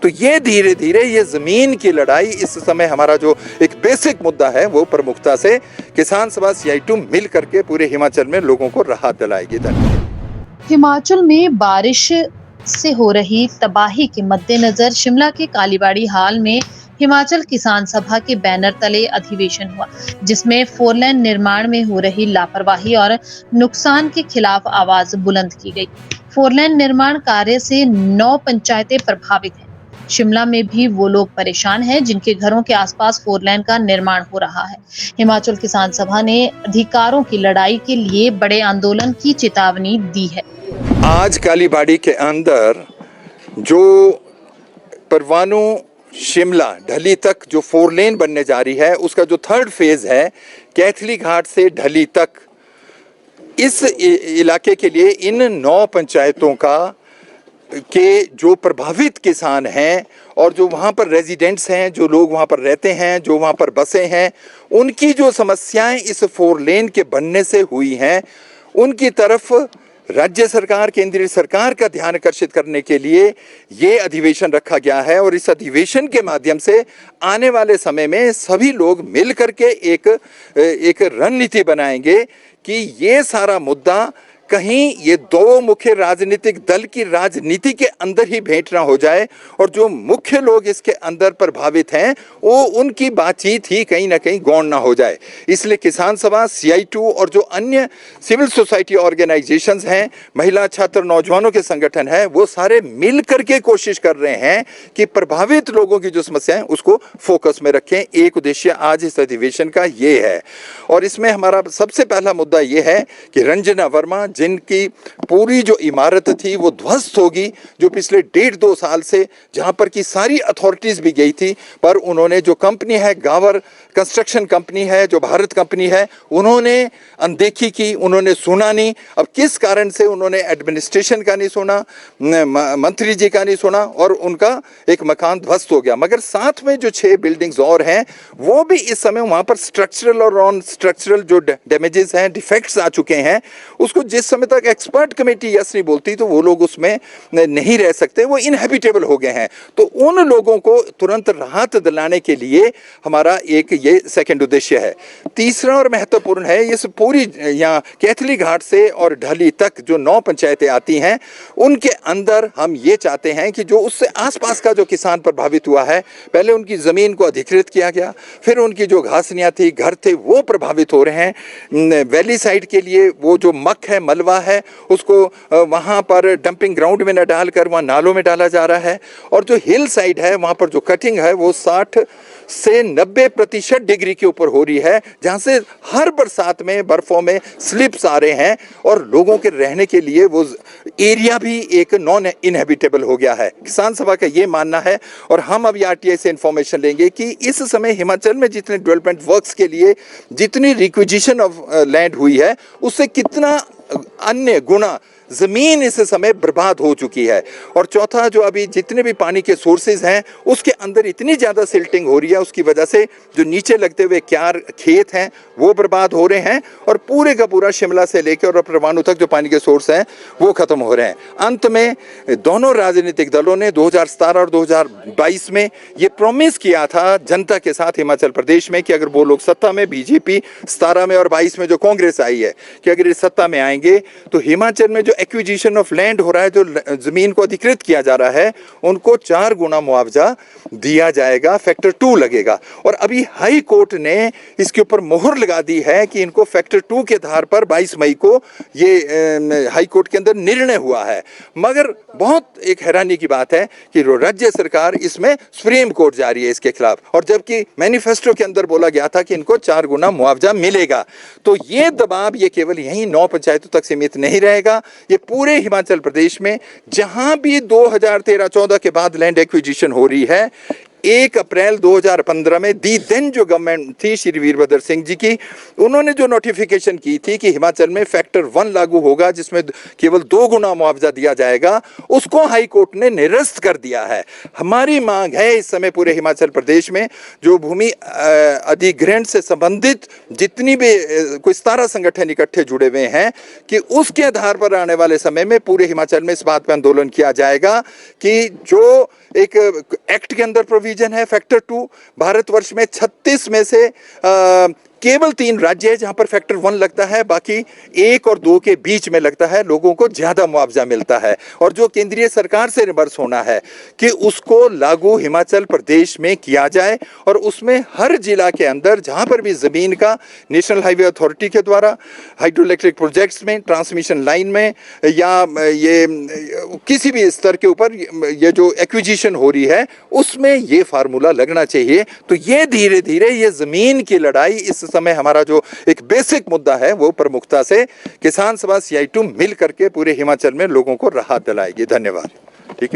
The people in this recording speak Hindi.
तो ये धीरे धीरे ये ज़मीन की लड़ाई इस समय हमारा जो एक बेसिक मुद्दा है वो प्रमुखता से किसान सभा CI2 मिल करके पूरे हिमाचल में लोगों को राहत दिलाएगी। हिमाचल में बारिश से हो रही तबाही के मद्देनजर शिमला के कालीबाड़ी हाल में हिमाचल किसान सभा के बैनर तले अधिवेशन हुआ, जिसमें 4 लेन निर्माण में हो रही लापरवाही और नुकसान के खिलाफ आवाज बुलंद की गई। 4 लेन निर्माण कार्य से 9 पंचायतें प्रभावित हैं। शिमला में भी वो लोग परेशान हैं जिनके घरों के आसपास 4 लेन का निर्माण हो रहा है। हिमाचल किसान सभा ने अधिकारों की लड़ाई के लिए बड़े आंदोलन की चेतावनी दी है। आज कालीबाड़ी के अंदर जो परवाणु शिमला ढली तक जो 4 लेन बनने जा रही है, उसका जो 3rd फेज है कैथली घाट से ढली तक, इस इलाके के लिए इन 9 पंचायतों का के जो प्रभावित किसान हैं और जो वहाँ पर रेजिडेंट्स हैं, जो लोग वहाँ पर रहते हैं, जो वहाँ पर बसे हैं, उनकी जो समस्याएं इस 4 लेन के बनने से हुई हैं, उनकी तरफ राज्य सरकार, केंद्रीय सरकार का ध्यान आकर्षित करने के लिए ये अधिवेशन रखा गया है। और इस अधिवेशन के माध्यम से आने वाले समय में सभी लोग मिल करके एक रणनीति बनाएंगे कि ये सारा मुद्दा कहीं ये 2 मुख्य राजनीतिक दल की राजनीति के अंदर ही भेंट ना हो जाए और जो मुख्य लोग इसके अंदर प्रभावित हैं वो उनकी बातचीत ही कहीं ना कहीं गौण ना हो जाए। इसलिए किसान सभा, CI2 और जो अन्य सिविल सोसाइटी ऑर्गेनाइजेशंस हैं, महिला, छात्र, नौजवानों के संगठन हैं, वो सारे मिल करके कोशिश कर रहे हैं कि प्रभावित लोगों की जो समस्याएं उसको फोकस में रखें। एक उद्देश्य आज इस अधिवेशन का ये है और इसमें हमारा सबसे पहला मुद्दा ये है कि रंजना वर्मा, जिनकी पूरी जो इमारत थी वो ध्वस्त होगी, जो पिछले 1.5-2 साल से जहां पर की सारी अथॉरिटीज भी गई थी, पर उन्होंने जो कंपनी है, गावर कंस्ट्रक्शन कंपनी है, जो भारत कंपनी है, उन्होंने अनदेखी की, उन्होंने सुना नहीं। अब किस कारण से उन्होंने एडमिनिस्ट्रेशन का नहीं सुना, मंत्री जी का नहीं सुना और उनका एक मकान ध्वस्त हो गया। मगर साथ में जो 6 बिल्डिंग्स और हैं वो भी इस समय वहां पर स्ट्रक्चरल और नॉन स्ट्रक्चरल जो डैमेजेस हैं, डिफेक्ट्स आ चुके हैं, उसको जिस समय तक एक्सपर्ट कमेटी यस नहीं बोलती तो वो लोग उसमें नहीं रह सकते, वो इनहैबिटेबल हो गए हैं। तो उन लोगों को तुरंत राहत दिलाने के लिए हमारा एक ये सेकंड उद्देश्य है। तीसरा और महत्वपूर्ण है, इस पूरी यहाँ कैथली घाट से और ढली तक जो 9 पंचायतें आती हैं, उनके अंदर हम ये चाहते हैं कि जो उससे आसपास का जो किसान प्रभावित हुआ है, पहले उनकी ज़मीन को अधिकृत किया गया, फिर उनकी जो घासनियाँ थी, घर थे, वो प्रभावित हो रहे हैं। वैली साइड के लिए वो जो मक है, मलबा है, उसको वहाँ पर डंपिंग ग्राउंड में न डालकर वहाँ नालों में डाला जा रहा है। और जो हिल साइड है वहाँ पर जो कटिंग है वो 60 से 90% डिग्री के ऊपर हो रही है, जहाँ से हर बरसात में बर्फों में स्लिप्स आ रहे हैं और लोगों के रहने के लिए वो एरिया भी एक नॉन इनहेबिटेबल हो गया है। किसान सभा का ये मानना है और हम अब RTI से इंफॉर्मेशन लेंगे कि इस समय हिमाचल में जितने डेवलपमेंट वर्क्स के लिए जितनी रिक्विजिशन ऑफ लैंड हुई है, उससे कितना अन्य गुना ज़मीन इस समय बर्बाद हो चुकी है। और चौथा, जो अभी जितने भी पानी के सोर्सेज हैं उसके अंदर इतनी ज़्यादा सिल्टिंग हो रही है, उसकी वजह से जो नीचे लगते हुए क्यार खेत हैं वो बर्बाद हो रहे हैं और पूरे का पूरा शिमला से लेकर और परवाणु तक जो पानी के सोर्स हैं वो ख़त्म हो रहे हैं। अंत में दोनों राजनीतिक दलों ने 2017 और 2022 में ये प्रॉमिस किया था जनता के साथ हिमाचल प्रदेश में कि अगर वो लोग सत्ता में, BJP 17 में और 22 में जो कांग्रेस आई है, कि अगर इस सत्ता में आएंगे तो हिमाचल में जो एक्विजिशन ऑफ लैंड हो रहा है, जो जमीन को अधिकृत किया जा रहा है, उनको 4 गुना मुआवजा दिया जाएगा, फैक्टर 2 लगेगा। और अभी हाई कोर्ट ने इसके ऊपर मोहर लगा दी है कि इनको फैक्टर 2 के आधार पर 22 मई को ये हाई कोर्ट के अंदर निर्णय हुआ है। मगर बहुत एक हैरानी की बात है कि राज्य सरकार इसमें सुप्रीम कोर्ट जा रही है इसके खिलाफ, और जबकि मैनिफेस्टो के अंदर बोला गया था कि इनको 4 गुना मुआवजा मिलेगा। तो ये दबाव ये केवल यही 9 पंचायतों तक सीमित नहीं रहेगा, ये पूरे हिमाचल प्रदेश में जहां भी 2013-14 के बाद लैंड एक्विजिशन हो रही है, 1 अप्रैल 2015 में दी देन जो गवर्नमेंट थी श्री वीरभद्र सिंह जी की, उन्होंने जो नोटिफिकेशन की थी कि हिमाचल में फैक्टर 1 लागू होगा जिसमें केवल 2 गुना मुआवजा दिया जाएगा, उसको हाई कोर्ट ने निरस्त कर दिया है। हमारी मांग है इस समय पूरे हिमाचल प्रदेश में जो भूमि अधिग्रहण से संबंधित जितनी भी कोई 17 संगठन इकट्ठे जुड़े हुए हैं कि उसके आधार पर आने वाले समय में पूरे हिमाचल में इस बात पर आंदोलन किया जाएगा कि जो एक एक्ट के अंदर प्रोविजन है फैक्टर 2, भारतवर्ष में 36 में से केवल 3 राज्य है जहां पर फैक्टर 1 लगता है, बाकी 1 और 2 के बीच में लगता है, लोगों को ज्यादा मुआवजा मिलता है। और जो केंद्रीय सरकार से रिवर्स होना है कि उसको लागू हिमाचल प्रदेश में किया जाए और उसमें हर जिला के अंदर जहां पर भी जमीन का नेशनल हाईवे अथॉरिटी के द्वारा हाइड्रो इलेक्ट्रिक प्रोजेक्ट्स में, ट्रांसमिशन लाइन में या ये किसी भी स्तर के ऊपर ये जो एक्विजिशन हो रही है उसमें ये फार्मूला लगना चाहिए। तो ये धीरे धीरे ये जमीन की लड़ाई इस समय हमारा जो एक बेसिक मुद्दा है वो प्रमुखता से किसान सभा CI2 मिल करके पूरे हिमाचल में लोगों को राहत दिलाएगी। धन्यवाद। ठीक है।